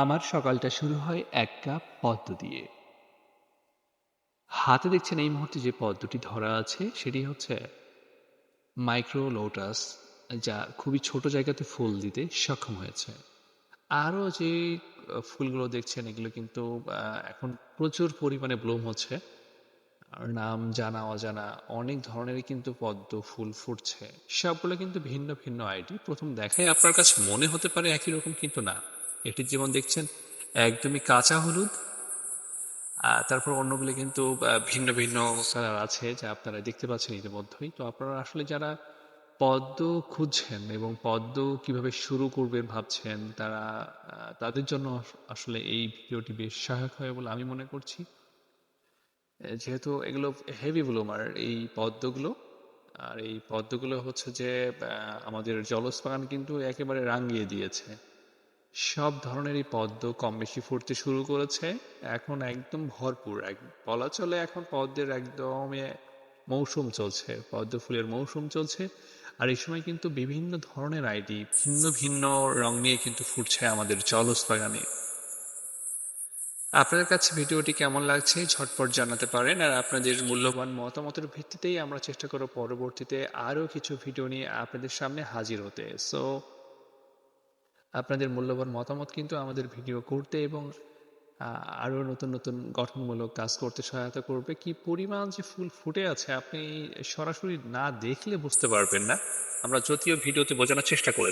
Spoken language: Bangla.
আমার সকালটা শুরু হয় এক কাপ পদ্ম দিয়ে। হাতে দেখছেন এই মুহূর্তে যে পদ্মটি ধরা আছে সেটি হচ্ছে মাইক্রো লোটাস, যা খুবই ছোট জায়গাতে ফুল দিতে সক্ষম হয়েছে। আরও যে ফুলগুলো দেখছেন এগুলো কিন্তু এখন প্রচুর পরিমাণে ব্লুম হচ্ছে। আর নাম জানা অজানা অনেক ধরনেরই কিন্তু পদ্ম ফুল ফুটছে। সবগুলো কিন্তু ভিন্ন ভিন্ন আইডি। প্রথম দেখায় আপনার কাছে মনে হতে পারে একই রকম, কিন্তু না। এটি যেমন দেখছেন একদমই কাঁচা হলুদ, তারপর অন্যগুলো কিন্তু ভিন্ন ভিন্ন কালার আছে যা আপনারা দেখতে পাচ্ছেন ইতিমধ্যেই। তো আপনারা আসলে যারা পদ্ম খুঁজছেন এবং পদ্ম কিভাবে শুরু করবেন ভাবছেন, তাদের জন্য আসলে এই ভিডিওটি বেশ সহায়ক হয় বলে আমি মনে করছি। যেহেতু এগুলো হেভি ব্লুমার এই পদ্মগুলো, আর এই পদ্মগুলো হচ্ছে যে আমাদের জলজ বাগান কিন্তু একেবারে রাঙিয়ে দিয়েছে। সব ধরনেরই পদ্ম কম বেশি ফুটতে শুরু করেছে। এখন একদম ভরপুর, বলা চলে এখন পদ্মের একদম মৌসুম চলছে, পদ্ম ফুলের মৌসুম চলছে। আর এই সময় কিন্তু বিভিন্ন ধরনের আইডি ভিন্ন ভিন্ন রং নিয়ে কিন্তু ফুটছে আমাদের জলজ বাগানে। আপনাদের কাছে ভিডিওটি কেমন লাগছে ঝটপট জানাতে পারেন, আর আপনাদের মূল্যবান মতামতের ভিত্তিতেই আমরা চেষ্টা করব পরবর্তীতে আরও কিছু ভিডিও নিয়ে আপনাদের সামনে হাজির হতে। সো আপনাদের মূল্যবান মতামত কিন্তু আমাদের ভিডিও করতে এবং আরও নতুন নতুন গঠনমূলক কাজ করতে সহায়তা করবে। কি পরিমাণ যে ফুল ফুটে আছে আপনি সরাসরি না দেখলে বুঝতে পারবেন না, আমরা যদিও ভিডিওতে বোঝানোর চেষ্টা করেছি।